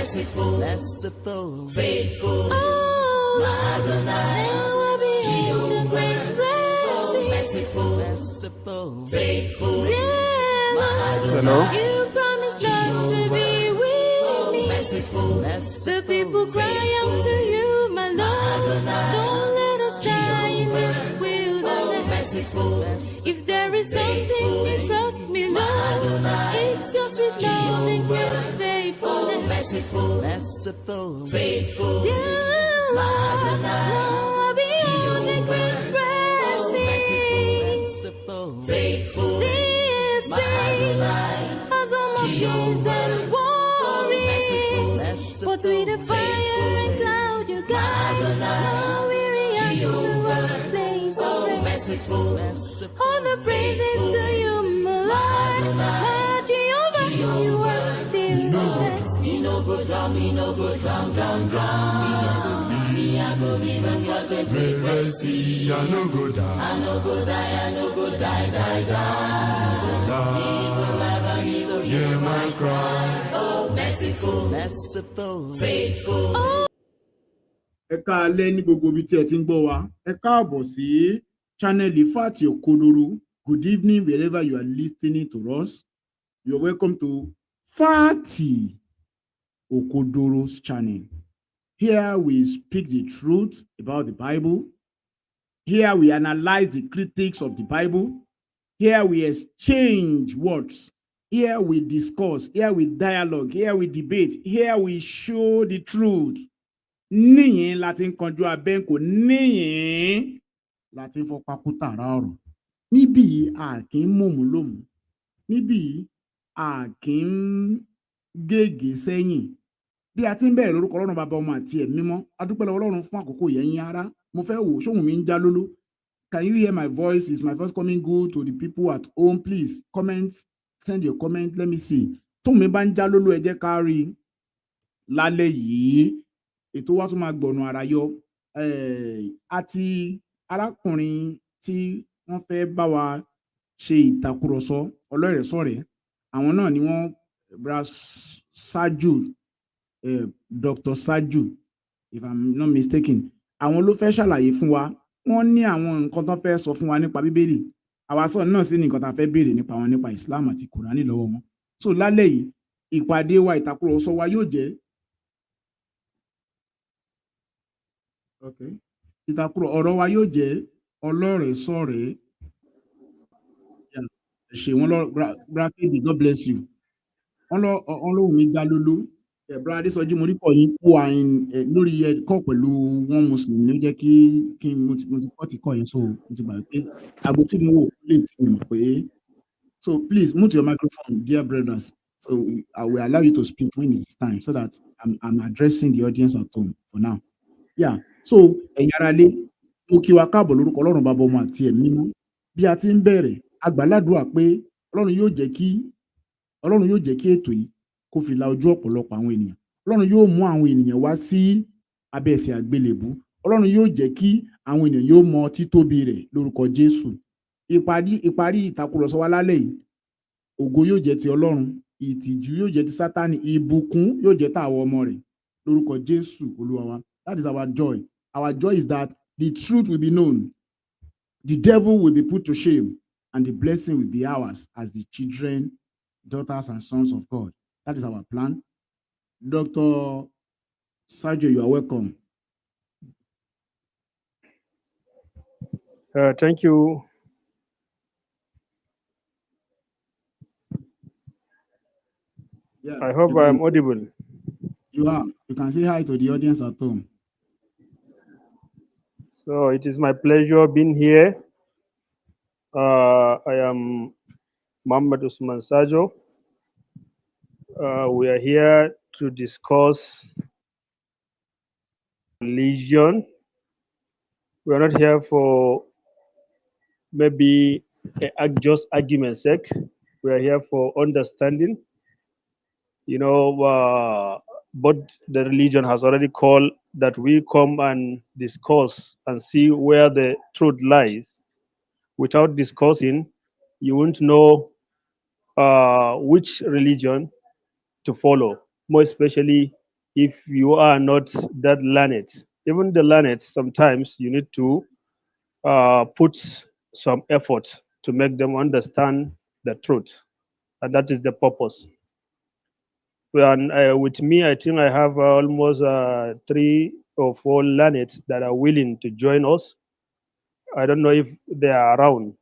merciful, merciful, faithful, Adonai, Jehovah, merciful, merciful, faithful, Hello. You promised not to be with me. merciful, The people cry out to you, my Lord. Don't let us die in the wilderness. merciful, If there is something you trust me, Lord, it's your sweet love and your faithfulness. merciful, merciful, faithful, Dear Lord, Lord, beyond the express merciful, faithful, this has all my fears and worries. But with the fire and cloud you guide, now we react to a place of rest. All the praises to you, my Lord, my Jehovah, you are still the best. me no go drown, me no go drown. Me I go live and cross a great red sea. I no go die. I no go die, I no go die. He's alive and he's alive. Hear my cry. Oh, merciful, faithful. Ẹ káalẹ́ ní gbogbo ibi tí ẹ ti ń gbọ́ wa. Ẹ káàbọ̀ sí channel Fati Okodoro. Good evening wherever you are listening to us. You are welcome to Fati Okodoro's channel. Here we speak the truth about the Bible. Here we analyze the critics of the Bible. Here we exchange words. Here we discuss. Here we dialogue. Here we debate. Here we show the truth. Níyìn láti ń kanjú abẹ́ǹkò, níyìn láti ń fọpá kú tààrà ọ̀rọ̀. Níbí a kì í mọ̀mú lómù. Níbí a kì í gègé sẹ́yìn. Bí a ti ń bẹ̀rẹ̀ lórúkọ Ọlọ́run Bàbá Ọmọ àti Ẹ̀mí Mímọ́, a dúpẹ́ lọ́wọ́ Ọlọ́run fún àkókò yẹn ará. Mo fẹ́ wò ṣóhùn mi ń já lóló. Can you hear my voice? Is my voice coming good to the people at home? Please comment, send your comment, let me see. Tóhùn mi bá ń já lóló ẹ jẹ́ ká rí i lálẹ́ yìí. Ètò wa tún máa gbọ̀nà àrà yọ. Àti arákùnrin tí wọ́n fẹ́ bá wa ṣe ìtàkùrọ̀sọ ọlọ́rẹ̀ẹ́sọ̀rẹ́, àwọn náà ni wọ́n bra Sajo, Dr. Sajo, if I'm not mistaken. Àwọn ló fẹ́ ṣàlàyé fún wa. Wọ́n ní àwọn nǹkan tó fẹ́ sọ fún wa nípa Bíbélì. Àwa sọ náà sí ní nǹkan tá a fẹ́ béèrè nípa wọn, nípa Islam àti Kùránì lọ́wọ́ wọn. So lálẹ́ yìí, ìpàdé wa ìtàkùrọ̀sọ wa yóò jẹ́ ìtàkùrọ̀ ọ̀rọ̀ wa yóò jẹ́ ọlọ́rẹ̀ẹ́sọ̀rẹ́. Ẹ ṣé wọn lọ Brakidi, God bless you. Wọ́n lóhùn mi já lóló. Bra Adésọjí mo rí kọ́ yín kó àyìn lórí ẹ̀kọ́ pẹ̀lú one Muslim ló jẹ́ kí mo ti kọ́ ti kọ́ yẹn, so mo ti gbà pé aago tí mo wò lè ti mọ̀ pé. So please mute your microphone, dear brothers. So I will allow you to speak when it's time, so that I'm addressing the audience at home for now. Yeah. So ẹ̀yin ará ilé, mo kí wa káàbọ̀ lórúkọ Ọlọ́run Bàbá Ọmọ àti Ẹ̀mí Mímọ́. Bí a ti ń bẹ̀rẹ̀, a gbàládùá pé Ọlọ́run yóò jẹ́ kí ètò yìí kó fi la ojú ọ̀pọ̀lọpọ̀ àwọn ènìyàn. Ọlọ́run yóò mú àwọn ènìyàn wá sí abẹ́ ẹsẹ̀ àgbélébú. Ọlọ́run yóò jẹ́ kí àwọn ènìyàn yóò mọ títóbi rẹ̀ lórúkọ Jésù. Ìparí ìtàkùrọ̀sọ wa lálẹ́ yìí, ògo yóò jẹ́ ti Ọlọ́run, ìtìjú yóò jẹ́ ti Sátánì, ìbùkún yóò jẹ́ tàwọn ọmọ rẹ̀ lórúkọ Jésù Olúwa wa. That is our joy. Our joy is that the truth will be known, the devil will be put to shame, and the blessing will be ours as the children, daughters, and sons of God. That is our plan. Dr. Sajo, you are welcome. Thank you. Yeah, I hope I'm audible. You are. You can say hi to the audience at home. So it is my pleasure being here. I am Muhammad Usman Sajo. We are here to discuss religion. We are not here for maybe just argument's sake. We are here for understanding. But the religion has already called that we come and discuss and see where the truth lies. Without discussing, you won't know which religion to follow, more especially if you are not that learned. Even the learned, sometimes you need to put some effort to make them understand the truth, and that is the purpose. Well, and with me, I think I have almost 3 or 4 learned that are willing to join us. I don't know if they are around,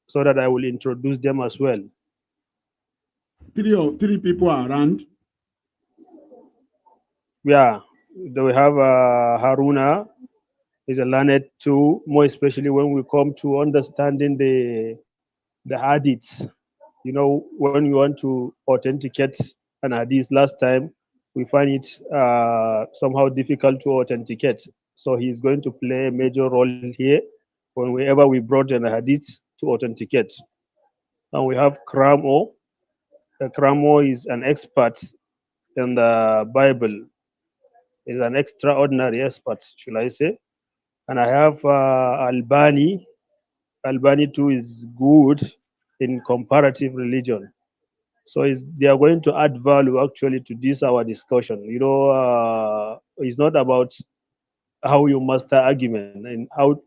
so that I will introduce them as well. Three people are around. Yeah, we have Haruna is a learned too, more especially when we come to understanding the hadiths. You know, when we want to authenticate an hadith last time, we find it somehow difficult to authenticate. So he's going to play a major role here whenever we brought an hadith to authenticate. And we have Kramo. Kramo is an expert in the Bible, is an extraordinary expert, should I say. And I have Albani. Albani too is good in comparative religion. So they are going to add value actually to this our discussion. You know, it's not about how you master argument, and how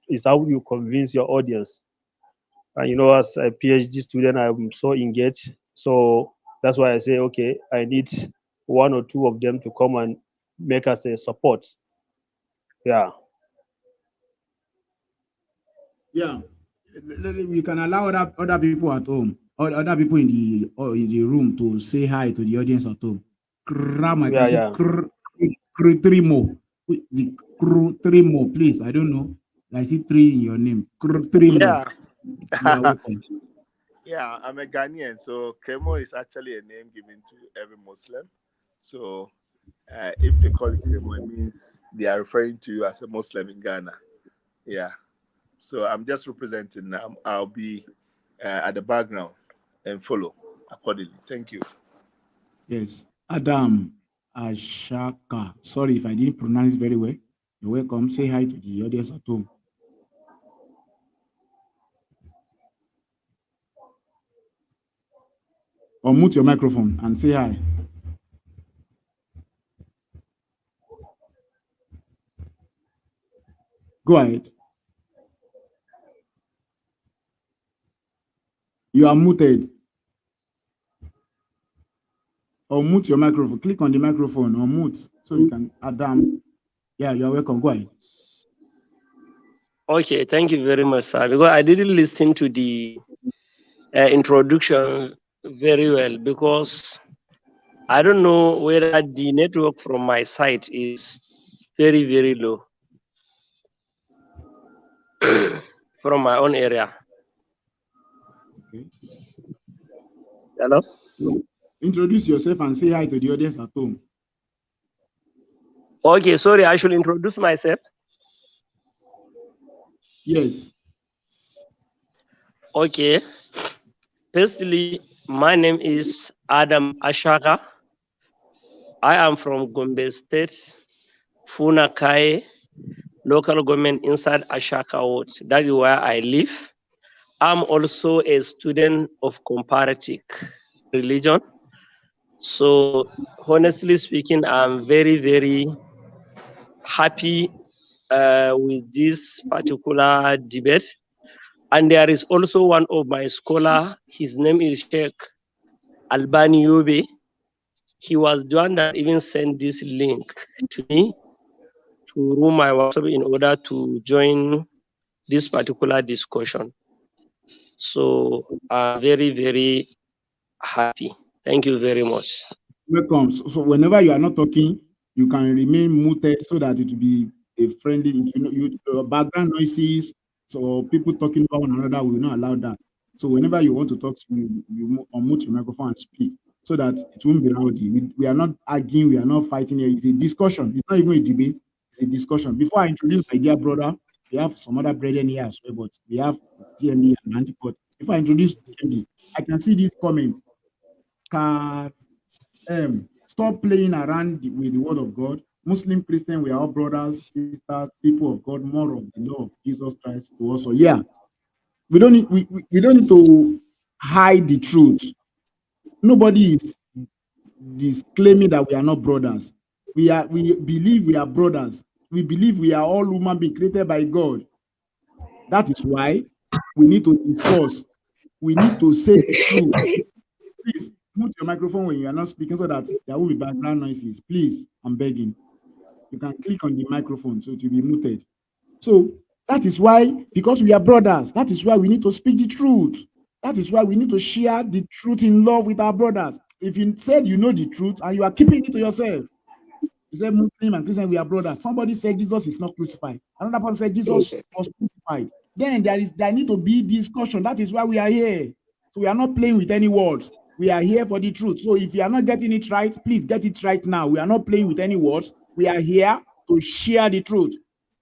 you convince your audience. And you know, as a PhD student, I'm so engaged. So that's why I say, okay, I need 1 or 2 of them to come and make us a support. Yeah. Yeah, we can allow other people at home, or other people in the room to say hi to the audience at home. Kram, I can Yeah, see yeah. 3 more. The 3 more, please. I don't know. I see 3 in your name. 3 more. Yeah. You are welcome. Yeah, I'm a Ghanaian, so Kremo is actually a name given to every Muslim. So if they call it Kremo, it means they are referring to you as a Muslim in Ghana. Yeah. So I'm just representing now. I'll be at the background and follow accordingly. Thank you. Yes, Adam Ashaka. Sorry if I didn't pronounce very well. You're welcome. Say hi to the audience at home. Unmute your microphone and say hi. Go ahead. You are muted. Unmute your microphone. Click on the microphone. Unmute so you can. Adam. Yeah, you are welcome. Go ahead. Okay, thank you very much, sir. Because I didn't listen to the introduction very well because I don't know whether the network from my side is very, very low from my own area. Okay. Hello? Introduce yourself and say hi to the audience at home. Okay, sorry, I should introduce myself. Yes. Okay. Firstly, my name is Adam Ashaka. I am from Gombe State, Funakai, local government inside Ashaka Ward. That is where I live. I'm also a student of comparative religion. So honestly speaking, I'm very, very happy with this particular debate. And there is also one of my scholar, his name is Sheikh Albani Yobe. He was the one that even sent this link to me to room my WhatsApp in order to join this particular discussion. So I'm very, very happy. Thank you very much. Welcome. So whenever you are not talking, you can remain muted so that it will be a friendly. Background noises, so people talking about one another, we will not allow that. So whenever you want to talk to me, you unmute your microphone and speak so that it won't be rowdy. We are not arguing, we are not fighting here. It's a discussion. It's not even a debate. It's a discussion. Before I introduce my dear brother, we have some other brethren here as well, but we have TMD and Andy. But before I introduce TMD, I can see this comment. Stop playing around with the word of God. Muslim, Christian, we are all brothers, sisters, people of God, more of the law of Jesus Christ to us. So yeah, we don't need to hide the truth. Nobody is claiming that we are not brothers. We believe we are brothers. We believe we are all human beings created by God. That is why we need to discuss. We need to say the truth. Please mute your microphone when you are not speaking so that there will be background noises. Please, I'm begging. You can click on the microphone so it will be muted. So that is why, because we are brothers, that is why we need to speak the truth. That is why we need to share the truth in love with our brothers. If you said you know the truth and you are keeping it to yourself, you said Muslim and Christian, we are brothers. Somebody said Jesus is not crucified. Another person said Jesus was crucified. Then there need to be discussion. That is why we are here. So we are not playing with any words. We are here for the truth. So if you are not getting it right, please get it right now. We are not playing with any words. We are here to share the truth.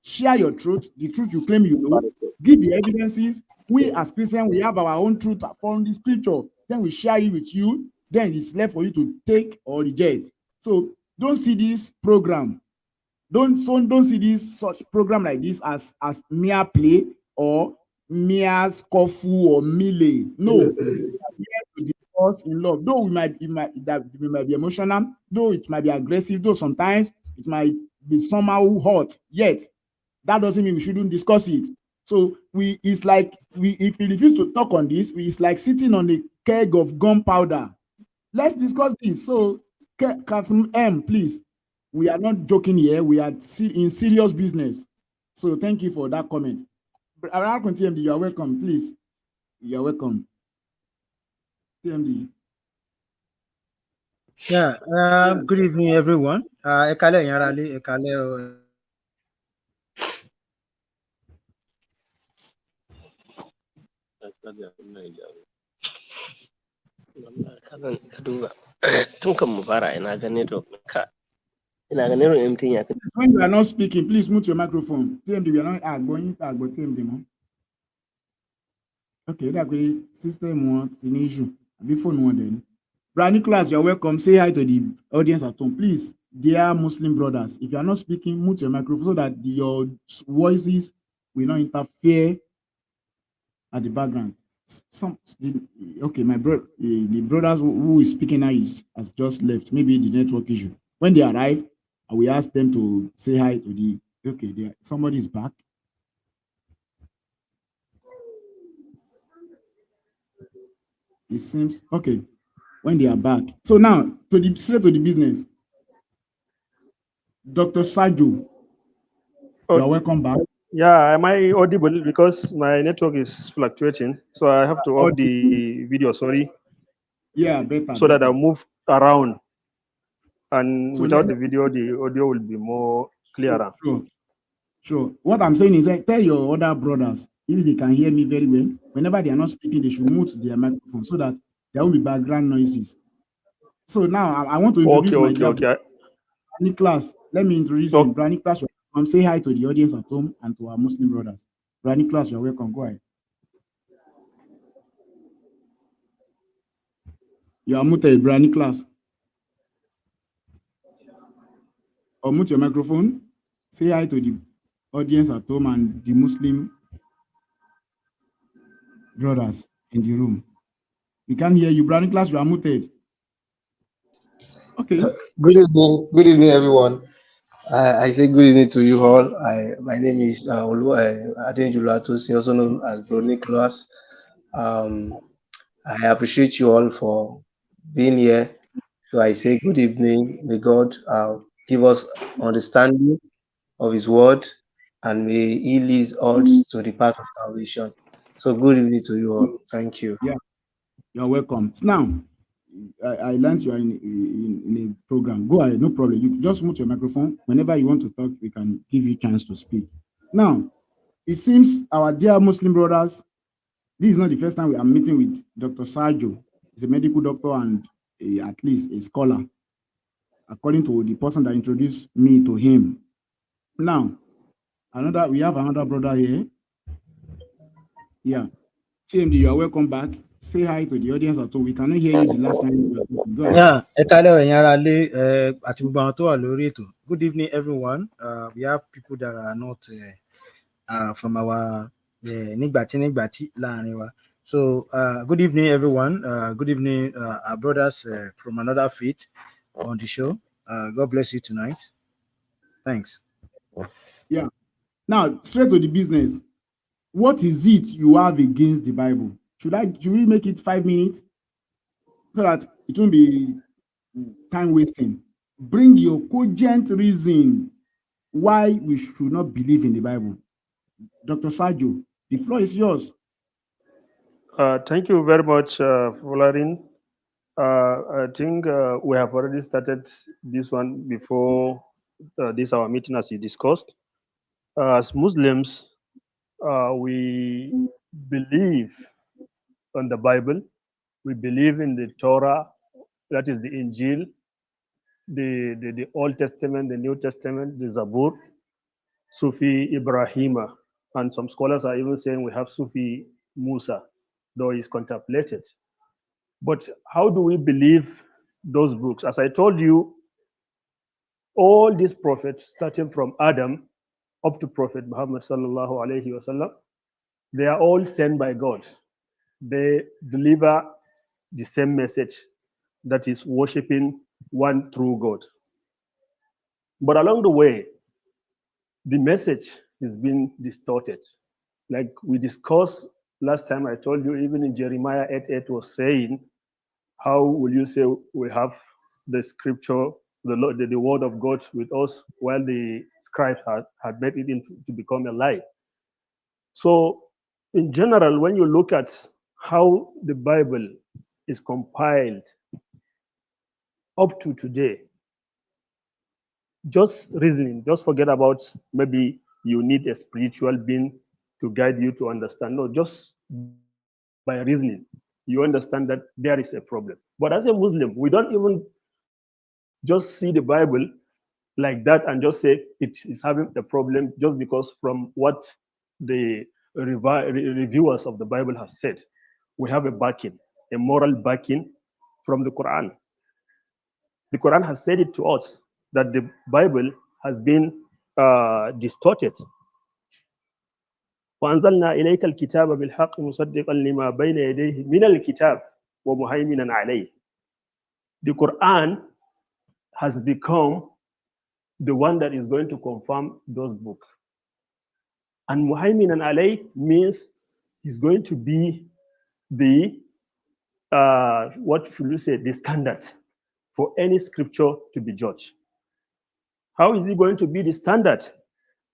Share your truth, the truth you claim you know. Give the evidences. We as Christians, we have our own truth from the scripture. Then we share it with you. Then it's left for you to take or reject. So don't see this program. Don't see this such program like this as mere play or mere scuffle or melee. No, we are here to discuss in love. Though we might be emotional, though it might be aggressive, though sometimes it might be somehow hot. Yet that doesn't mean we shouldn't discuss it. So if we refuse to talk on this, it's like sitting on a keg of gunpowder. Let's discuss this. So, Catherine M, please. We are not joking here. We are in serious business. So, thank you for that comment. Around TMD, you are welcome, please. You are welcome. TMD. Yeah, good evening, everyone. Ekale Yarali, Ekale. Tun kan mu fara ina ga network ka ina ga network MTN ya. When you are not speaking, please mute your microphone. TMD, we are not going to go TMD mo. Okay, that great system wants an issue. Before no one then. Brad Nicholas, you're welcome. Say hi to the audience at home, please. Dear Muslim brothers, if you are not speaking, mute your microphone so that your voices will not interfere at the background. Okay, my brother, the brothers who is speaking now has just left. Maybe the network issue. When they arrive, I will ask them to say hi to the. Okay, somebody is back. It seems okay. When they are back, so now straight to the business. Dr. Sajo, you are welcome back. Yeah, am I audible? Because my network is fluctuating, so I have to off the video. Sorry. Yeah, better. So that I'll move around, and So without the video, the audio will be more clearer. Sure. What I'm saying is that tell your other brothers if they can hear me very well. Whenever they are not speaking, they should mute their microphone so that there will be background noises. So now I want to introduce my dear Nicholas. Let me introduce him. Brother Nicholas, say hi to the audience at home and to our Muslim brothers. Brother Nicholas, you're welcome. Go ahead. You are muted, Brother Nicholas. Or mute your microphone. Say hi to the audience at home and the Muslim brothers in the room. We can't hear you. Brother Nicholas, you are muted. Okay. Good evening, everyone. I say good evening to you all. My name is Adenjula Tosi, also known as Bro Nicholas. I appreciate you all for being here. So I say good evening. May God give us understanding of His word, and may He lead us to the path of salvation. So good evening to you all. Thank you. Yeah, you're welcome. So now, I learned you are in a program. Go ahead, no problem. You just mute your microphone. Whenever you want to talk, we can give you a chance to speak. Now, it seems our dear Muslim brothers, this is not the first time we are meeting with Dr. Sajo. He's a medical doctor and at least a scholar, according to the person that introduced me to him. Now, we have another brother here. Yeah. TMD, you are welcome back. Say hi to the audience at all. We cannot hear you the last time you were talking. Go ahead. Yeah, Ekale Yarali, good evening, everyone. We have people that are not from our Nigbati Laniwa. So, good evening, everyone. Good evening, our brothers from another faith on the show. God bless you tonight. Thanks. Yeah. Now, straight to the business. What is it you have against the Bible? Should we make it 5 minutes so that it won't be time wasting? Bring your cogent reason why we should not believe in the Bible. Dr. Sajo, the floor is yours. Thank you very much, Valerin. I think we have already started this one before this our meeting, as you discussed. As Muslims, we believe on the Bible. We believe in the Torah, that is the Injil, the Old Testament, the New Testament, the Zabur, Sufi Ibrahima, and some scholars are even saying we have Sufi Musa, though he's contemplated. But how do we believe those books? As I told you, all these prophets, starting from Adam up to Prophet Muhammad sallallahu alaihi wasallam, they are all sent by God. They deliver the same message, that is worshiping one true God. But along the way, the message is being distorted. Like we discussed last time, I told you, even in Jeremiah 8:8 was saying, how will you say we have the scripture, the word of God with us, while the scribes had made it into to become a lie? So, in general, when you look at how the Bible is compiled up to today, just reasoning, just forget about maybe you need a spiritual being to guide you to understand. No, just by reasoning, you understand that there is a problem. But as a Muslim, we don't even just see the Bible like that and just say it is having a problem just because from what the reviewers of the Bible have said. We have a backing, a moral backing from the Quran. The Quran has said it to us that the Bible has been distorted. وأنزلنا إليك الكتاب بالحق مصدقا لما بين يديه من الكتاب ومهيمنا عليه. The Quran has become the one that is going to confirm those books. And muhayminan alayh means he's going to be the what should we say, the standard for any scripture to be judged. How is he going to be the standard?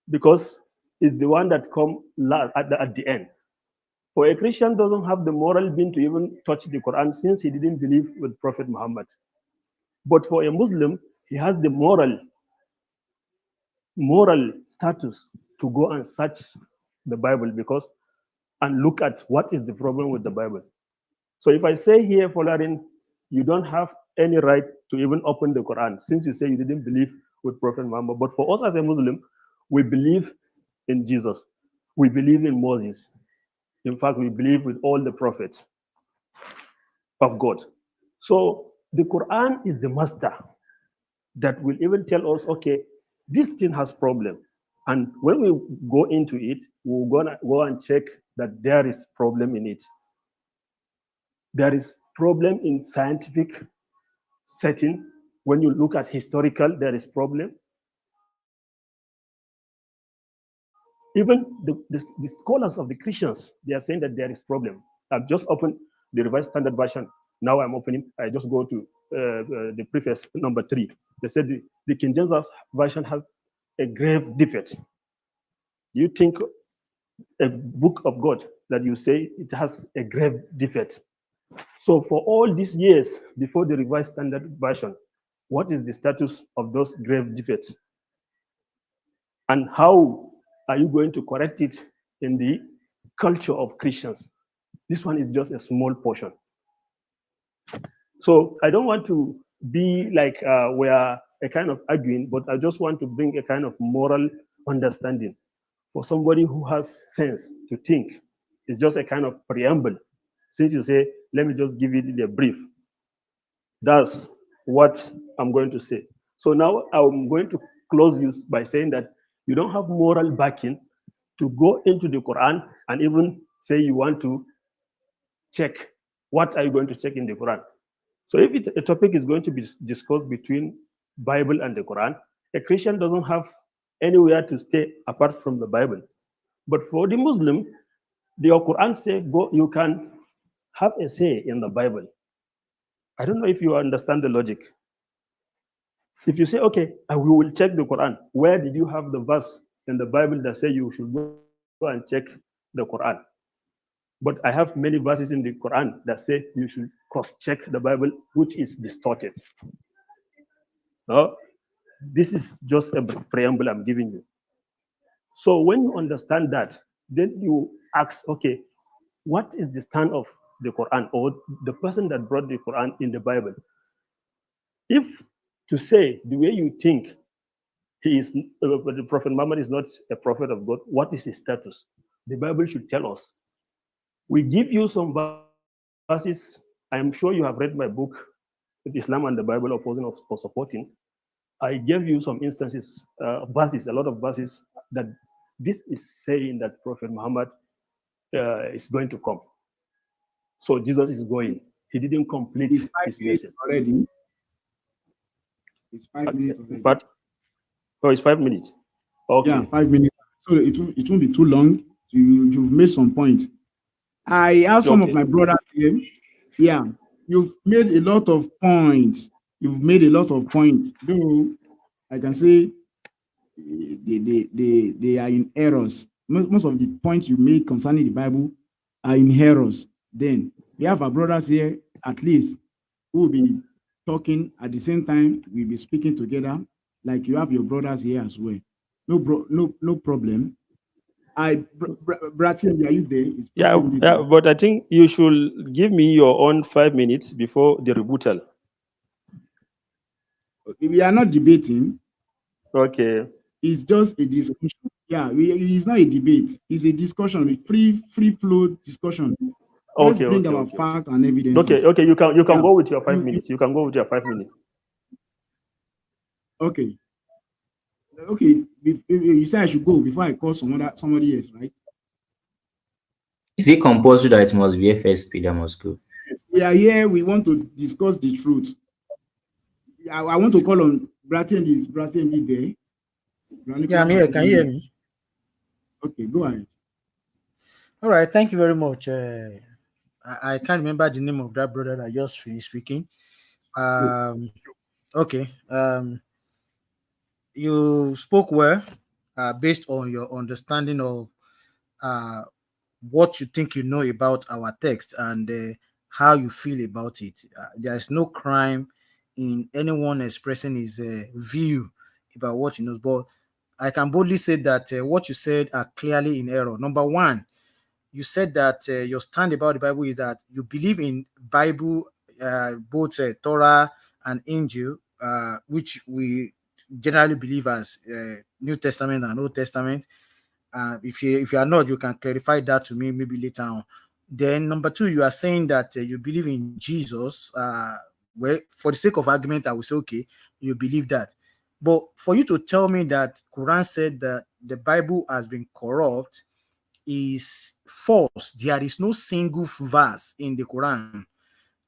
Because it's the one that comes at the end. For a Christian doesn't have the moral being to even touch the Quran since he didn't believe with Prophet Muhammad. But for a Muslim, he has the moral status to go and search the Bible and look at what is the problem with the Bible. So if I say here, Folarin, you don't have any right to even open the Quran since you say you didn't believe with Prophet Muhammad. But for us as a Muslim, we believe in Jesus. We believe in Moses. In fact, we believe with all the prophets of God. So the Quran is the master that will even tell us, okay, this thing has problem. And when we go into it, we're gonna go and check that there is problem in it. There is problem in scientific setting. When you look at historical, there is problem. Even the scholars of the Christians, they are saying that there is problem. I've just opened the Revised Standard Version. Now I'm opening, I just go to the preface number 3. They said the King James Version has a grave defect. You think a book of God that you say it has a grave defect. So for all these years before the Revised Standard Version, what is the status of those grave defects? And how are you going to correct it in the culture of Christians? This one is just a small portion. So I don't want to be like we are a kind of arguing, but I just want to bring a kind of moral understanding for somebody who has sense to think. It's just a kind of preamble. Since you say, let me just give it a brief. That's what I'm going to say. So now I'm going to close you by saying that you don't have moral backing to go into the Quran and even say you want to check. What are you going to check in the Quran? So if a topic is going to be discussed between Bible and the Quran. A Christian doesn't have anywhere to stay apart from the Bible. But for the Muslim, the Quran say go, you can have a say in the Bible. I don't know if you understand the logic. If you say, okay, we will check the Quran, where did you have the verse in the Bible that say you should go and check the Quran? But I have many verses in the Quran that say you should cross-check the Bible, which is distorted. No, this is just a preamble I'm giving you. So when you understand that, then you ask, okay, what is the stand of the Quran or the person that brought the Quran in the Bible? If to say the way you think he is, the Prophet Muhammad is not a prophet of God, what is his status? The Bible should tell us. We give you some verses. I am sure you have read my book, Islam and the Bible Opposing or Supporting. I gave you some instances, verses, a lot of verses that this is saying that Prophet Muhammad is going to come. So Jesus is going. He didn't complete It's 5 his minutes message. already. It's 5 minutes already. But oh, it's 5 minutes. Okay. Yeah, 5 minutes. So it won't be too long. You've made some points. I have some of Okay. my brothers here. Yeah, you've made a lot of points. You've made a lot of points. Though I can say they are in errors. Most of the points you made concerning the Bible are in errors. Then we have our brothers here, at least, who will be talking at the same time. We'll be speaking together, like you have your brothers here as well. No problem. Bratin, are you there? It's Yeah, Bratin there. but I think you should give me your own 5 minutes before the rebuttal. We are not debating. Okay. It's just a discussion. Yeah, it's not a debate. It's a discussion, a free flow discussion. Let's Okay, bring okay, our okay. facts and evidences. Okay, you can Yeah. go with your 5 minutes. You can go with your 5 minutes. Okay. Okay. You say I should go before I call somebody else, right? Is it compulsory that it must be FSP that must go? We are here. We want to discuss the truth. I want to call on Bratin. Is Bratin there? Yeah, I'm here. Can you hear me? Okay, go ahead. All right. Thank you very much. I can't remember the name of that brother that just finished speaking. Okay. You spoke well, based on your understanding of uh, what you think you know about our text and how you feel about it. There is no crime in anyone expressing his view about what he knows, but I can boldly say that what you said are clearly in error. Number one, you said that your stand about the Bible is that you believe in Bible, both Torah and Injil, which we generally believe as New Testament and Old Testament. If you are not, you can clarify that to me maybe later on. Then number two, you are saying that you believe in Jesus. Well, for the sake of argument, I will say okay, you believe that. But for you to tell me that Quran said that the Bible has been corrupt is false. There is no single verse in the Quran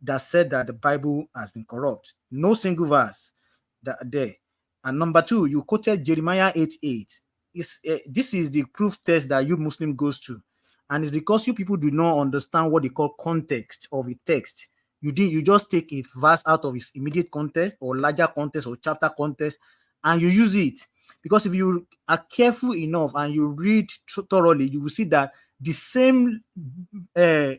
that said that the Bible has been corrupt. No single verse that there. And number two, you quoted Jeremiah 8:8. This is the proof test that you Muslim goes to. And it's because you people do not understand what they call context of a text. You just take a verse out of its immediate context or larger context or chapter context and you use it. Because if you are careful enough and you read thoroughly, you will see that the same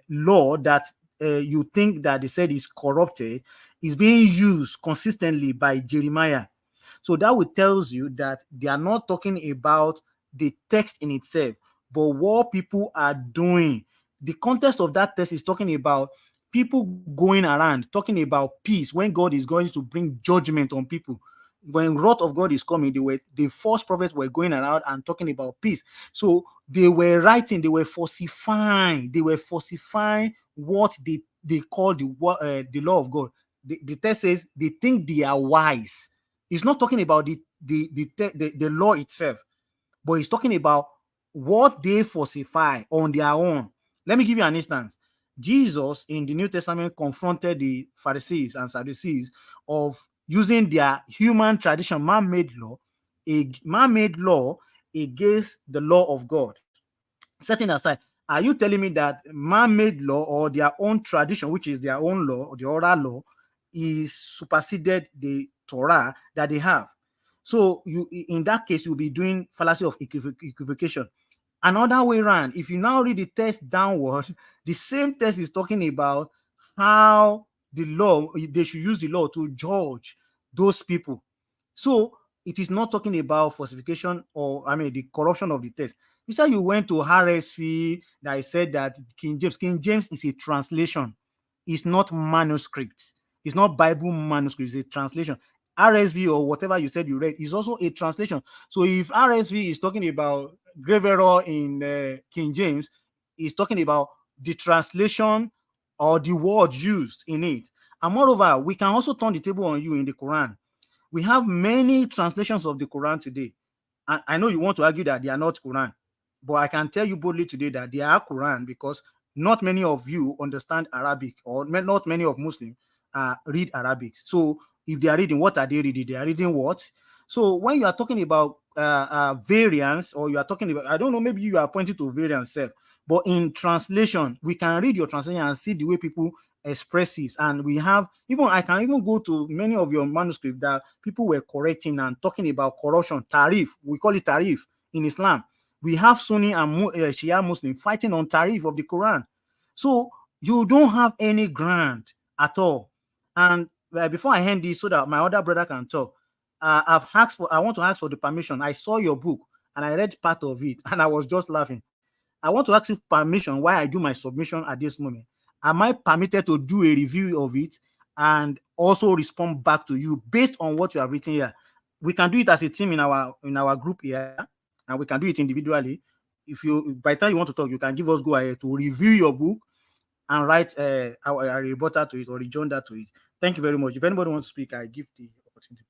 law that you think that they said is corrupted is being used consistently by Jeremiah. So that will tells you that they are not talking about the text in itself, but what people are doing. The context of that text is talking about people going around talking about peace when God is going to bring judgment on people. When wrath of God is coming, the false prophets were going around and talking about peace. So they were writing, they were falsifying what they call the law of God. The text says they think they are wise. It's not talking about the law itself, but it's talking about what they falsify on their own. Let me give you an instance. Jesus in the New Testament confronted the Pharisees and Sadducees of using their human tradition, man-made law, a man-made law against the law of God. Setting aside, are you telling me that man-made law or their own tradition, which is their own law or the oral law, is superseded the Torah that they have? So you, in that case, you'll be doing fallacy of equivocation. Another way around, if you now read the text downward, the same text is talking about how the law, they should use the law to judge those people. So it is not talking about falsification or, I mean, the corruption of the text. You said you went to RSV that I said that King James is a translation. It's not manuscript. It's not Bible manuscript. It's a translation. RSV or whatever you said you read is also a translation. So if RSV is talking about grave error in King James, is talking about the translation or the word used in it. And moreover, we can also turn the table on you in the Quran. We have many translations of the Quran today. I know you want to argue that they are not Quran, but I can tell you boldly today that they are Quran because not many of you understand Arabic, or not many of Muslims read Arabic. So if they are reading, what are they reading? They are reading what? So when you are talking about variance, or you are talking about, I don't know, maybe you are pointing to variance, but in translation, we can read your translation and see the way people express it. And we have, even I can even go to many of your manuscripts that people were correcting and talking about corruption, tarif. We call it tarif in Islam. We have Sunni and Shia Muslim fighting on tarif of the Quran. So you don't have any ground at all. And before I hand this so that my other brother can talk, I want to ask for the permission. I saw your book and I read part of it and I was just laughing. I want to ask you permission while I do my submission at this moment. Am I permitted to do a review of it and also respond back to you based on what you have written here? We can do it as a team in our group here, and we can do it individually. If by the time you want to talk, you can give us go ahead to review your book and write a rebuttal to it or rejoinder to it. Thank you very much. If anybody wants to speak, I give the opportunity.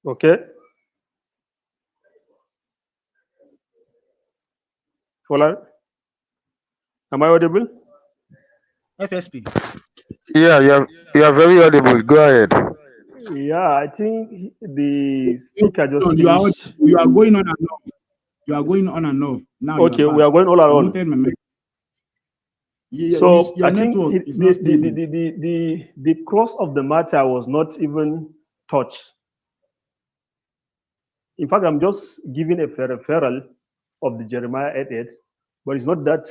Okay. Fola, am I audible? FSP. Yeah, you are very audible. Go ahead. Yeah, I think the speaker just No, finished. you are going on and off. You are going on and off. Now Okay, you are back. we are going all I around. muted my mic. So Your I think network is not stable. the cross of the matter was not even touched. In fact, I'm just giving a referral of the Jeremiah 8:8, but it's not that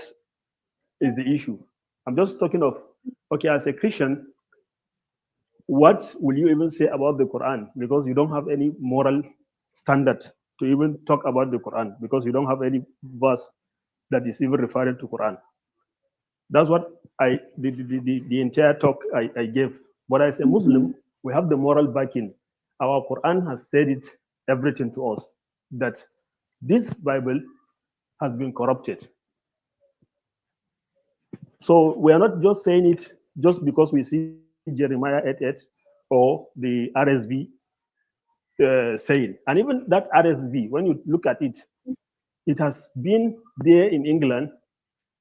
is the issue. I'm just talking of, okay, as a Christian, what will you even say about the Quran? Because you don't have any moral standard to even talk about the Quran, because you don't have any verse that is even referring to Quran. That's what the entire talk I gave. But as a Muslim, we have the moral backing. Our Quran has said it everything to us that this Bible has been corrupted. So we are not just saying it just because we see Jeremiah 8:8 or the RSV saying. And even that RSV, when you look at it, it has been there in England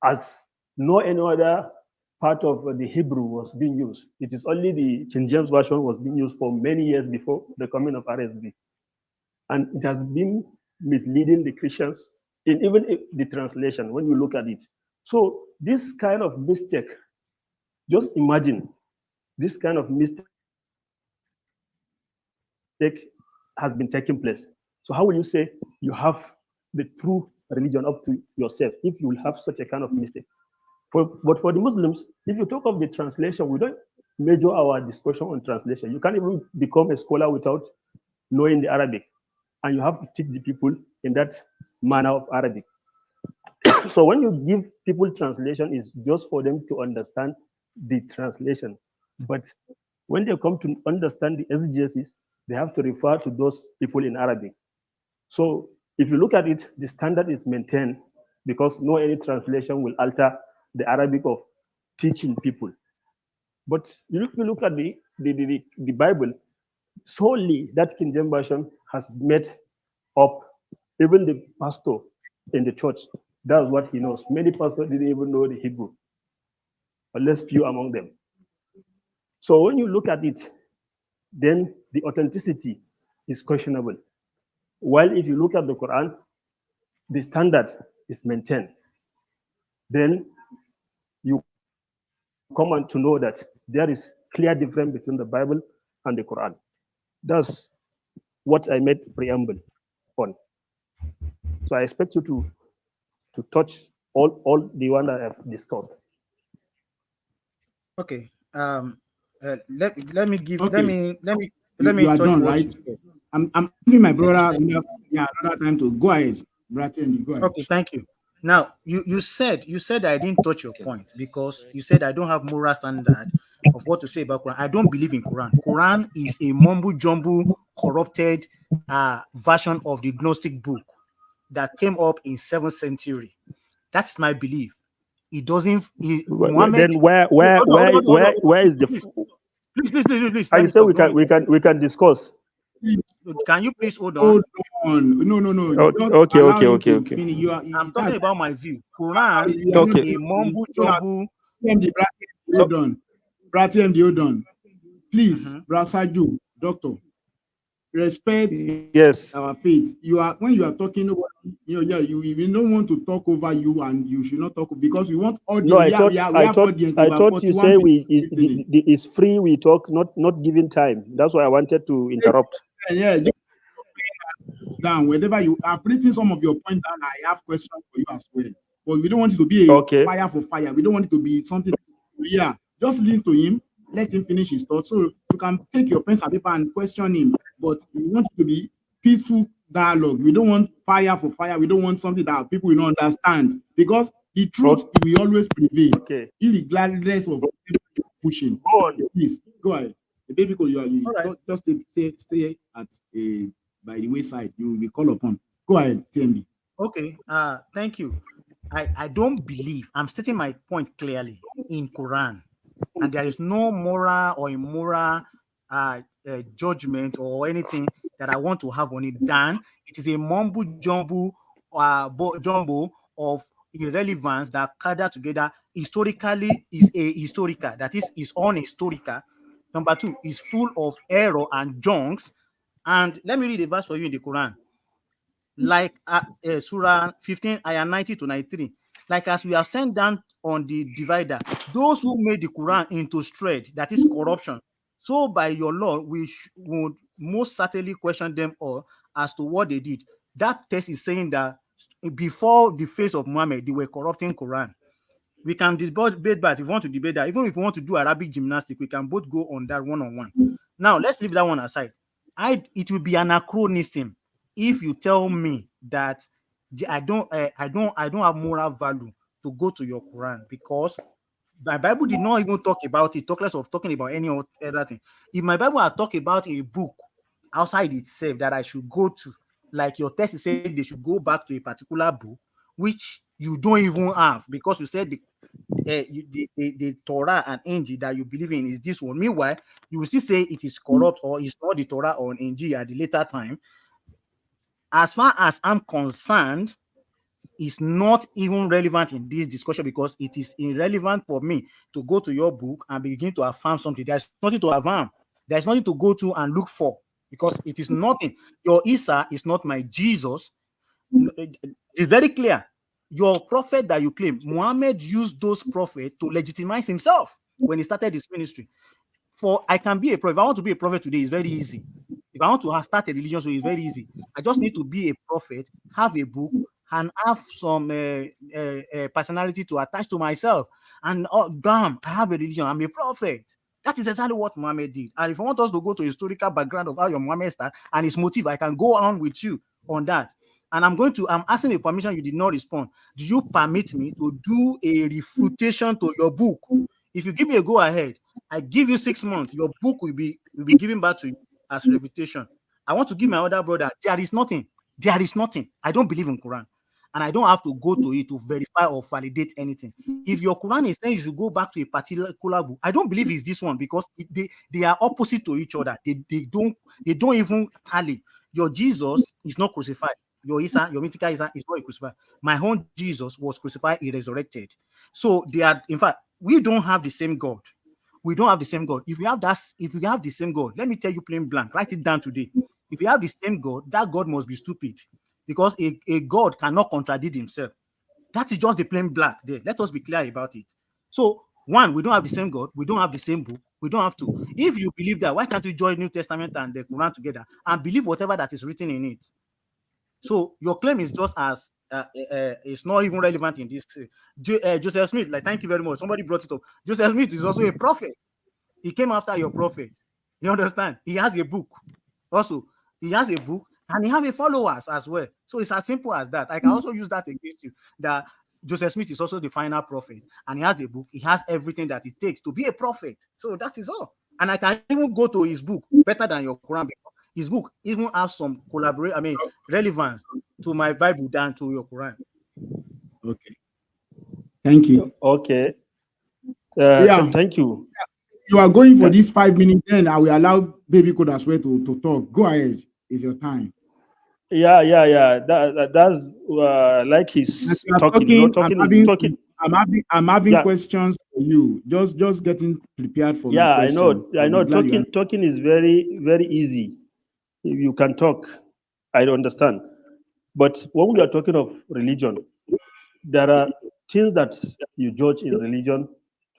as no any other part of the Hebrew was being used. It is only the King James Version was being used for many years before the coming of RSV. And it has been misleading the Christians in even the translation when you look at it. So this kind of mistake, just imagine this kind of mistake has been taking place. So how will you say you have the true religion up to yourself if you will have such a kind of mistake? But for the Muslims, if you talk of the translation, we don't measure our discussion on translation. You can't even become a scholar without knowing the Arabic, and you have to teach the people in that manner of Arabic. So when you give people translation, it's just for them to understand the translation. But when they come to understand the exegesis, they have to refer to those people in Arabic. So if you look at it, the standard is maintained because no any translation will alter the Arabic of teaching people. But if you look at the Bible, solely that King James Version has met up. Even the pastor in the church, that's what he knows. Many pastors didn't even know the Hebrew. unless few among them. So when you look at it, then the authenticity is questionable. While if you look at the Quran, the standard is maintained. Then you come on to know that there is clear difference between the Bible and the Quran. That's what I made preamble on. So I expect you to touch all the one that I've discussed. Okay. Let me give Okay, let me you are touch done, what right? you said. I'm giving my brother another time to go ahead. Bratien, go ahead. Okay, thank you. Now you said I didn't touch your point because you said I don't have moral standard of what to say about Quran. I don't believe in Quran. Quran is a mumble jumble corrupted version of the Gnostic book that came up in 7th century. That's my belief. It doesn't. Muhammad. Then where where Hold on, hold on, where hold on, hold on, where hold on. where is the? Please. I Let me say talk. Don't interrupt. we can discuss. Please, Can you please hold on? hold on. No. Just Okay, allow okay, him okay, to okay. finish. I'm That's talking about my view. Quran you are is not Okay. a mumble so now jumble. TMD, hold on. Bratien, hold on. Please, Mhm. Brasaju, doctor, respect Yes. our faith. You are when you are talking, you don't want to talk over you, and you should not talk because we want No, audience. We have audience I about thought you 41 say people we listening. is free. We talk, not giving time. That's why I wanted to interrupt. Yeah, just down whenever you have written some of your point down. I have questions for you as well, but we don't want it to be a Okay. fire for fire. We don't want it to be something. Yeah, just listen to him, let him finish his thoughts, so you can take your pen and paper and question him. But we want it to be peaceful dialogue. We don't want fire for fire. We don't want something that people will not understand because the truth Okay. will always prevail, Okay. regardless of pushing. Go on. Please go ahead. The baby, you All right. just stay at a by the wayside. You will be called upon. Go ahead, TMB. Okay. Thank you. I don't believe. I'm stating my point clearly in Quran, and there is no moral or immoral judgment or anything that I want to have on it. Dan, it is a mumbo jumbo, jumbo of irrelevance that gathered together. Historically, is a historical. That is unhistorical. Number two, is full of error and junks. And let me read a verse for you in the Quran, like Surah 15, ayah 90 to 93. Like as we have sent down on the divider, those who made the Quran into strayed, that is corruption. So by your law, we would most certainly question them all as to what they did. That text is saying that before the face of Muhammad, they were corrupting Quran. We can debate that if you want to debate that. Even if you want to do Arabic gymnastics, we can both go on that one-on-one. Now, let's leave that one aside. It will be anachronism if you tell me that I don't have moral value to go to your Quran because my Bible did not even talk about it, talk less of talking about any other thing. If my Bible had talked about a book outside itself that I should go to, like your text is saying they should go back to a particular book, which you don't even have because you said the Torah and Injil that you believe in is this one. Meanwhile, you will still say it is corrupt or it's not the Torah or Injil at the later time. As far as I'm concerned, is not even relevant in this discussion because it is irrelevant for me to go to your book and begin to affirm something. There's nothing to affirm. There's nothing to go to and look for because it is nothing. Your Isa is not my Jesus. It's very clear. Your prophet that you claim, Muhammad used those prophets to legitimize himself when he started his ministry. For I can be a prophet. If I want to be a prophet today, it's very easy. If I want to start a religion, so it's very easy. I just need to be a prophet, have a book, and have some personality to attach to myself. And oh, damn, I have a religion. I'm a prophet. That is exactly what Muhammad did. And if I want us to go to historical background of how your Muhammad started and his motive, I can go on with you on that. And I'm asking a permission, you did not respond. Do you permit me to do a refutation to your book? If you give me a go ahead, I give you 6 months, your book will be given back to you as reputation. I want to give my other brother. There is nothing. There is nothing. I don't believe in Quran, and I don't have to go to it to verify or validate anything. If your Quran is saying you should go back to a particular book, I don't believe it's this one because they are opposite to each other. They don't even tally. Your Jesus is not crucified. Your Isa, your mythical Isa is not crucified. My own Jesus was crucified, he resurrected. So they are, in fact, we don't have the same God. We don't have the same God. If you have the same God, let me tell you plain blank, write it down today. If you have the same God, that God must be stupid, because a God cannot contradict himself. That is just the plain black there. Let us be clear about it. So, one, we don't have the same God. We don't have the same book. We don't have to. If you believe that, why can't you join New Testament and the Quran together and believe whatever that is written in it? So your claim is just as it's not even relevant in this. Joseph Smith, like, thank you very much. Somebody brought it up. Joseph Smith is also a prophet. He came after your prophet. You understand? He has a book. Also, he has a book and he has a followers as well. So it's as simple as that. I can also use that against you, that Joseph Smith is also the final prophet and he has a book. He has everything that it takes to be a prophet. So that is all. And I can even go to his book better than your Quran. His book even has some relevance to my Bible than to your Quran. Okay. Thank you. Okay. Yeah. Thank you. You are going for these 5 minutes, then I will allow Baby Code as well to talk. Go ahead. It's your time. Yeah. That's like he's talking. You know, talking. I'm having questions for you. Just getting prepared for my question. I know. Talking is very, very easy. If you can talk, I understand. But when we are talking of religion, there are things that you judge in religion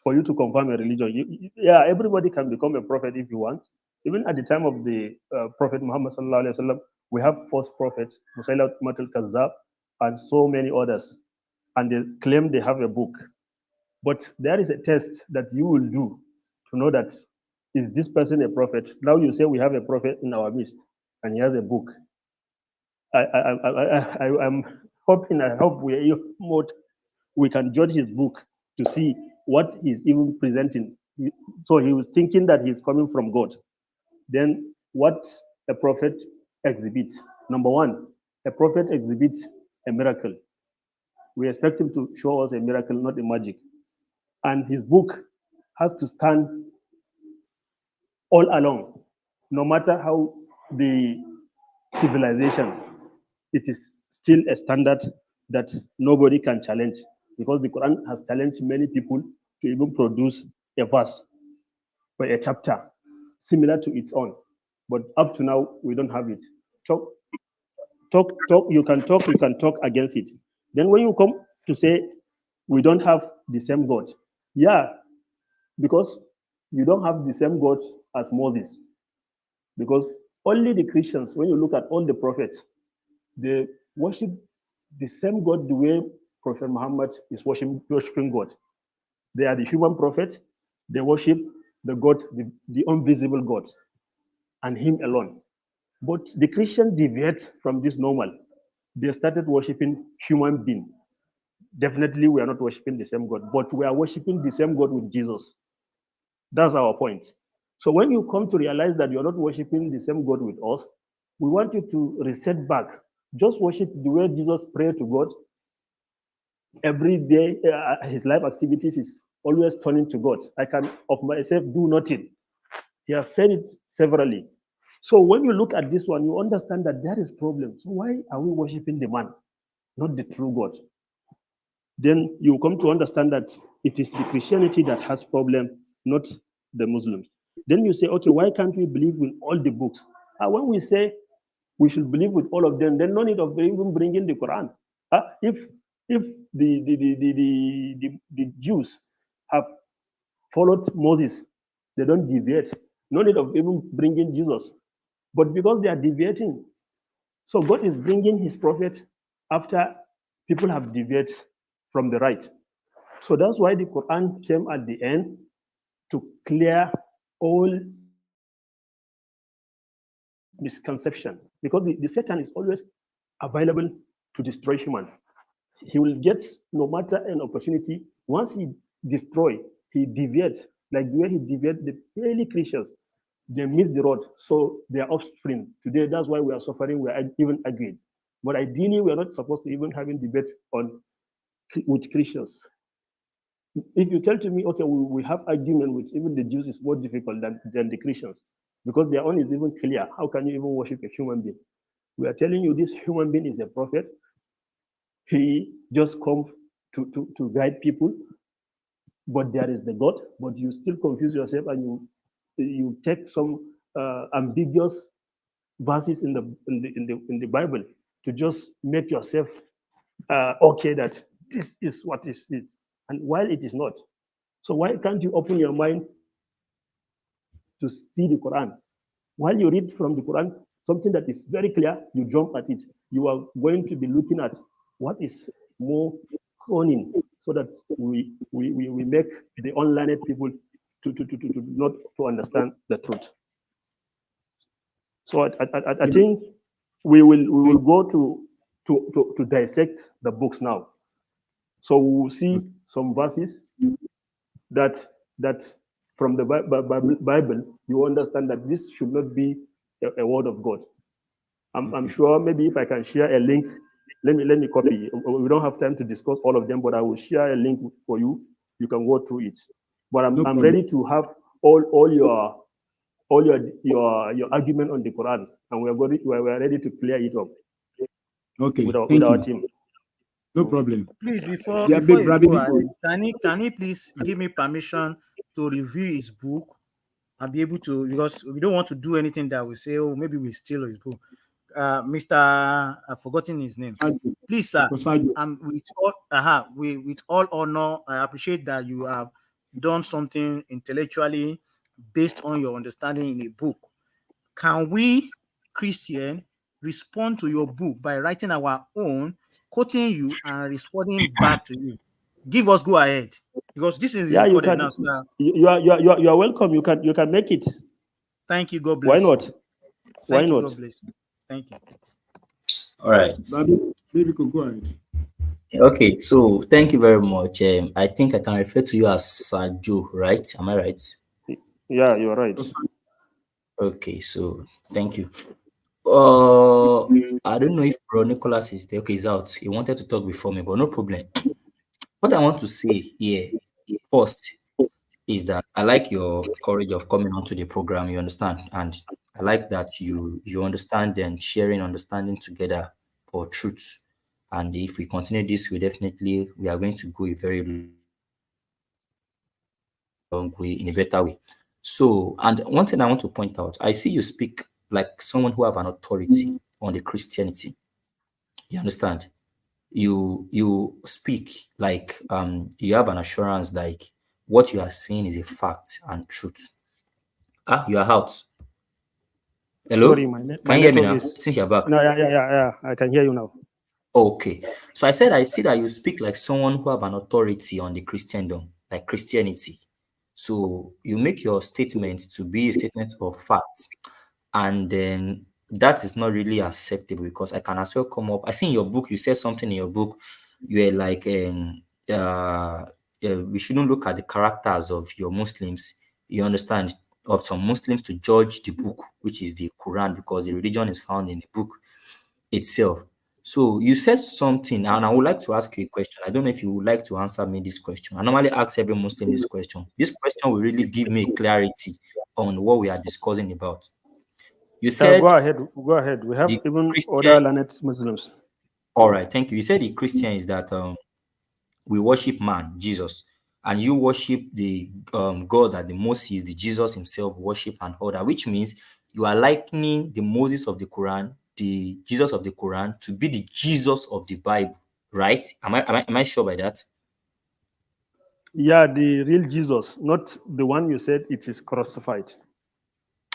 for you to confirm a religion. Everybody can become a prophet if you want. Even at the time of the Prophet Muhammad sallallahu alaihi wasallam, we have false prophets, Musailamat al-Kazzab, and so many others, and they claim they have a book. But there is a test that you will do to know that is this person a prophet. Now you say we have a prophet in our midst, and he has a book. I'm hoping, I hope we can judge his book to see what he's even presenting. So he was thinking that he's coming from God. Then what a prophet exhibits? Number one, a prophet exhibits a miracle. We expect him to show us a miracle, not a magic. And his book has to stand all along, no matter how the civilization, it is still a standard that nobody can challenge, because the Quran has challenged many people to even produce a verse or a chapter similar to its own. But up to now, we don't have it. Talk, you can talk against it. Then when you come to say we don't have the same God, yeah, because you don't have the same God as Moses. Because only the Christians, when you look at all the prophets, they worship the same God the way Prophet Muhammad is worshiping God. They are the human prophet. They worship the God, the invisible God, and Him alone. But the Christians deviate from this normal. They started worshiping human being. Definitely, we are not worshiping the same God, but we are worshiping the same God with Jesus. That's our point. So when you come to realize that you're not worshiping the same God with us, we want you to reset back. Just worship the way Jesus prayed to God. Every day, his life activities is always turning to God. I can of myself do nothing. He has said it severally. So when you look at this one, you understand that there is problem. So why are we worshiping the man, not the true God? Then you come to understand that it is the Christianity that has problem, not the Muslims. Then you say, okay, why can't we believe in all the books? When we say we should believe with all of them, then no need of even bringing the Quran. If the Jews have followed Moses, they don't deviate. No need of even bringing Jesus. But because they are deviating, so God is bringing his prophet after people have deviated from the right. So that's why the Quran came at the end to clear all misconception, because the Satan is always available to destroy human. He will get, no matter an opportunity, once he destroy, he deviates, like the way he deviated the early Christians. They miss the road, so their offspring today. That's why we are suffering. We are even agreed, but ideally we are not supposed to even having debate on with Christians. If you tell to me, okay, we have argument with even the Jews is more difficult than the Christians, because their own is even clear. How can you even worship a human being? We are telling you this human being is a prophet. He just come to guide people. but there is the God, but you still confuse yourself and you take some ambiguous verses in the Bible to just make yourself okay that this is what is it, and while it is not. So why can't you open your mind to see the Quran? While you read from the Quran something that is very clear, you jump at it. You are going to be looking at what is more cunning, so that we make the unlearned people to not to understand the truth. So I think we will go to dissect the books now. So we will see some verses that from the Bible you understand that this should not be a word of God. I'm sure maybe if I can share a link, let me copy. We don't have time to discuss all of them, but I will share a link for you. You can go through it. But I'm, No I'm problem. ready to have all your argument on the Quran, and we're ready to clear it up Okay, with thank our you. team. No problem. Please, before Yeah, before babe, you Rabbi, go ahead, can he please give me permission to review his book and be able to, because we don't want to do anything that will say, oh, maybe we steal his book. Mr. I've forgotten his name. Sajo, Please, sir. Dr. Sajo. With all honor, I appreciate that you have done something intellectually based on your understanding in a book. Can we, Christian, respond to your book by writing our own, quoting you, and responding back to you? Give us go ahead, because this is Yeah, you recorded now. can. So You are welcome. You can make it. thank you. God Why bless you. not? Why Thank you. not? God bless you. Thank you. All right. Rabbi, maybe you could go ahead. Okay. So thank you very much. I think I can refer to you as Sajo, right? Am I right? Yeah, you're right. Dr. Sajo. Okay. So thank you. I don't know if Bro Nicholas is there. Okay, he's out. He wanted to talk before me, but no problem. What I want to say here first is that I like your courage of coming onto the program. You understand, and I like that you understand and sharing understanding together for truth. And if we continue this, we are going to go a very long way in a better way. So, and one thing I want to point out, I see you speak like someone who have an authority on the Christianity. You understand? You speak like you have an assurance like what you are saying is a fact and truth. Ah, you are out. Sorry, Hello? my Can you hear me network now? is. I think you're back. No, yeah. I can hear you now. Okay. So I said I see that you speak like someone who have an authority on the Christendom, like Christianity. So you make your statement to be a statement of fact. And then that is not really acceptable because I can as well come up. I see in your book, you said something in your book. You were like, we shouldn't look at the characters of your Muslims. You understand? Of some Muslims to judge the book, which is the Quran, because the religion is found in the book itself. So you said something, and I would like to ask you a question. I don't know if you would like to answer me this question. I normally ask every Muslim this question. This question will really give me clarity on what we are discussing about. You Go said ahead. Go ahead. We have the even Christian. other learned Muslims. All right, thank you. You said the Christian is that we worship man, Jesus, and you worship the God that the Moses, the Jesus himself, worship and all that, which means you are likening the Moses of the Quran, the Jesus of the Quran, to be the Jesus of the Bible, right? Am I sure by that? Yeah, the real Jesus, not the one you said it is crucified.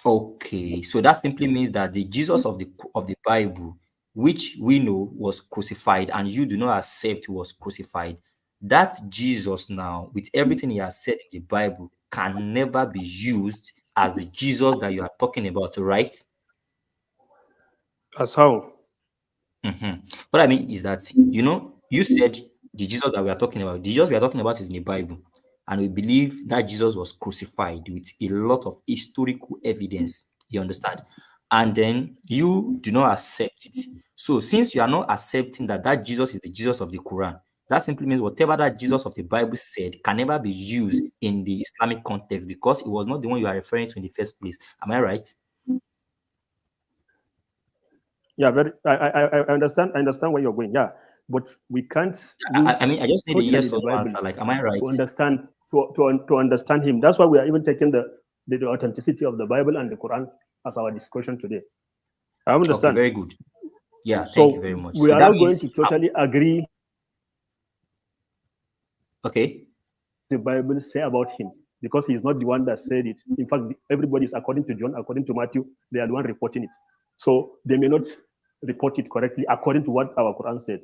Okay, so that simply means that the Jesus of the Bible, which we know was crucified, and you do not accept was crucified, that Jesus now, with everything he has said in the Bible, can never be used as the Jesus that you are talking about, right? As how? What I mean is that, you said the Jesus that we are talking about, the Jesus we are talking about is in the Bible. And we believe that Jesus was crucified with a lot of historical evidence. You understand? And then you do not accept it. So, since you are not accepting that Jesus is the Jesus of the Quran, that simply means whatever that Jesus of the Bible said can never be used in the Islamic context because it was not the one you are referring to in the first place. Am I right? Yeah, very. I understand. I understand where you're going. Yeah, but we can't I use mean, I just need a totally yes the or no Bible answer. Like, am I right? to understand. to understand him. That's why we are even taking the authenticity of the Bible and the Quran as our discussion today. I Okay, understand. very good. Yeah, thank you So very much. we So are that not going means, to totally agree okay, the Bible say about him because he is not the one that said it. In fact, everybody is according to John, according to Matthew, they are the one reporting it. So they may not report it correctly according to what our Quran said.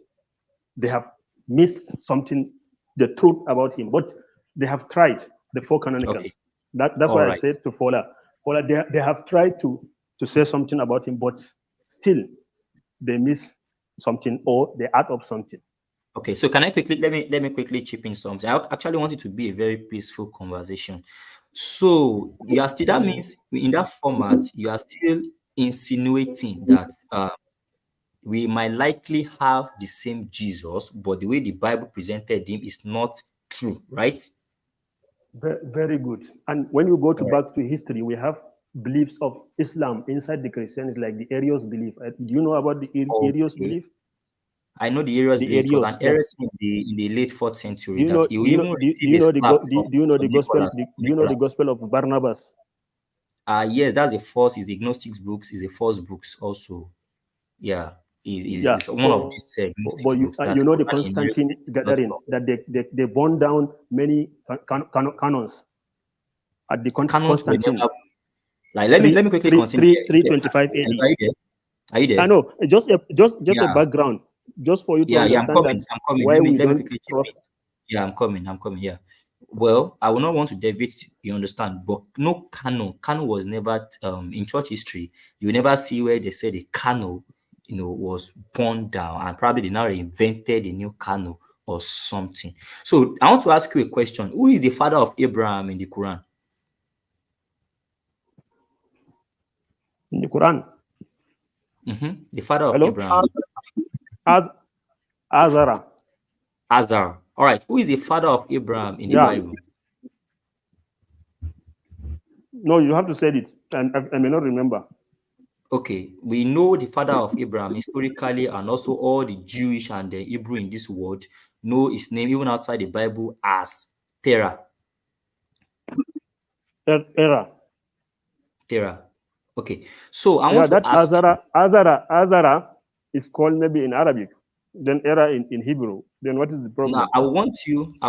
They have missed something, the truth about him, but they have tried the four canonicals. okay, That's all why I right. said to Fola, they have tried to say something about him, but still they miss something or they add up something. Okay, so can I quickly let me quickly chip in something. I actually want it to be a very peaceful conversation. So you are still, that means in that format you are still insinuating that we might likely have the same Jesus, but the way the Bible presented him is not true, right? Very good. And when you go to All right. back to history, we have beliefs of Islam inside the Christianity, like the Arius belief. Do you know about the Arius Okay. belief? I know the Arius The belief. It was Arius an that heresy in the late 4th century do you that know he do will you know even do, do receive you a know the slap do you know the from gospel Nicholas. do you know the gospel of Barnabas? Yes, that's the first, is the Gnostics books, is the first books also. Yeah, Yeah. is one of So, these but Gnostics books that you know the totally Constantine inherently not gathering from. that they burned down many canons at the Canons were Constantine never, like, let me quickly continue here. three 25 AD. Are you there? Are you I there? know. Just a Yeah, background, just for you to I'm understand that coming. I'm coming. why we Let me don't quickly chip in. trust. Yeah, I'm coming. I'm coming. Yeah. Well, I will not want to deviate, you understand, but no canon. Canon was never in church history. You will never see where they said a canon, was burned down, and probably they now invented a new canon or something. So I want to ask you a question: who is the father of Abraham in the Quran? In the Quran. The father of Hello? Abraham, Az Azara. Azar. All right. Who is the father of Abraham in the Yeah. Bible? No, you have to say it. And I may not remember. Okay, we know the father of Abraham historically, and also all the Jewish and the Hebrew in this world know his name even outside the Bible as Terah. Era. Terah. Okay, so I Yeah, want to that ask you. Azara is called maybe in Arabic, then Era in Hebrew. Then what is the Now, problem? I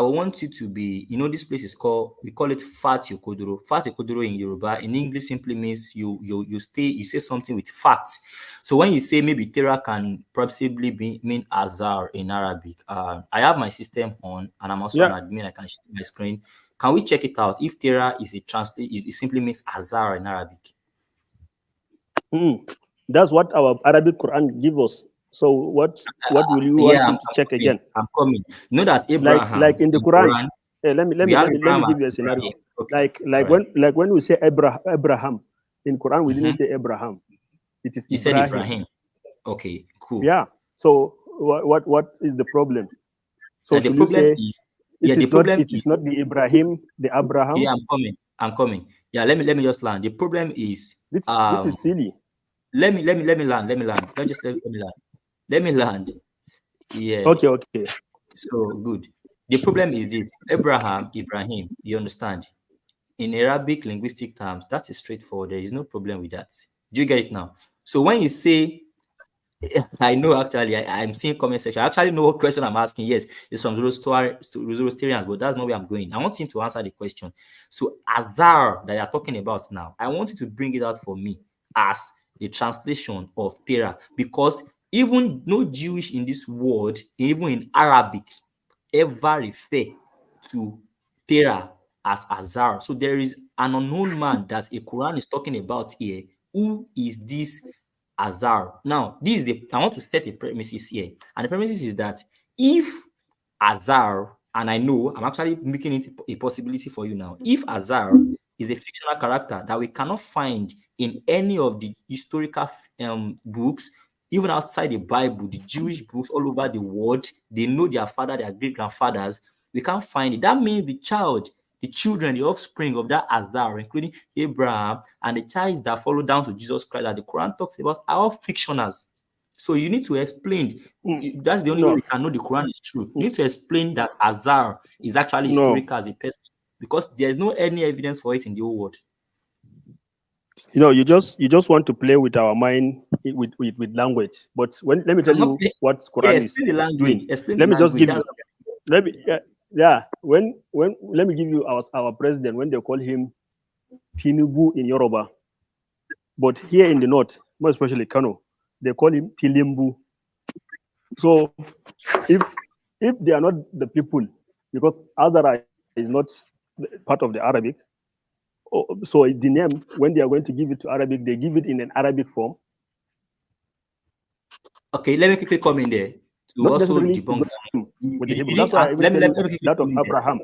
will want you to be, this place is called, we call it Fat Yokodoro. Fat Yokodoro in Yoruba, in English simply means you say something with facts. So when you say maybe Terah can possibly mean Azar in Arabic, I have my system on and I'm also an Yeah. admin, I can share my screen. Can we check it out? If Terah is a translate, it simply means Azar in Arabic. That's what our Arabic Quran give us. So what will you want Yeah, him to check coming. again? I'm coming. You know that Like Abraham in the in Quran. Quran, Let we have me Abraham give as you a scenario. Ibrahim. Okay, all right. Like when we say Abraham in Quran, we didn't say Abraham. It is You said Ibrahim. Ibrahim. Okay, cool. Yeah. So what is the problem? So And the should you problem say is, the problem it is is, not the Ibrahim, the Abraham? yeah, I'm coming. I'm coming. Yeah, let me just land. The problem is, This is silly. let me land. Let me land. Let me land. Let me land. Yeah. Okay. So good. The problem is this: Ibrahim. You understand? In Arabic linguistic terms, that is straightforward. There is no problem with that. Do you get it now? So when you say, I know actually, I'm seeing comment section. I actually know what question I'm asking. Yes, it's from Zoroastrians, but that's not where I'm going. I want him to answer the question. So Azar that you're talking about now, I want you to bring it out for me as the translation of Terah, because even no Jewish in this world, even in Arabic, ever refer to Terah as Azar. So there is an unknown man that a Quran is talking about here. Who is this Azar? Now, I want to set a premises here. And the premises is that if Azar, and I know I'm actually making it a possibility for you now, if Azar is a fictional character that we cannot find in any of the historical books, even outside the Bible, the Jewish books all over the world, they know their father, their great grandfathers, we can't find it. That means the children, the offspring of that Azar, including Abraham and the child that follow down to Jesus Christ that the Quran talks about, are all fictionals. So you need to explain. That's the only way No, we can know the Quran is true. You need to explain that Azar is actually no, historical as a person. because there's no any evidence for it in the whole world. You know, you just want to play with our mind with language. But let me tell I'm not you playing- what Yeah, Quran is explain the language. doing. Explain Let the me just language. give you. Let me when let me give you our president when they call him Tinubu in Yoruba, but here in the north, more especially Kano, they call him Tilimbu. So if they are not the people, because Azara is not part of the Arabic, so the name when they are going to give it to Arabic, they give it in an Arabic form. Okay, let me quickly come in there to Not also necessarily debunk with the You Hebrew. didn't That's why I ask- even let me tell let you me quickly that come of in there. Abraham.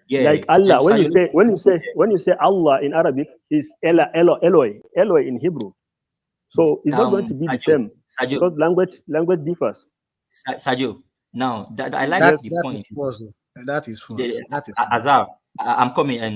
Yeah, Like Allah, when Sajo, you say Allah in Arabic is Eloi in Hebrew. So it's not going to be the same because language differs. Sajo. Now that I like That Yes. the that point. is false. That is false. That is false. Azar, I'm coming, and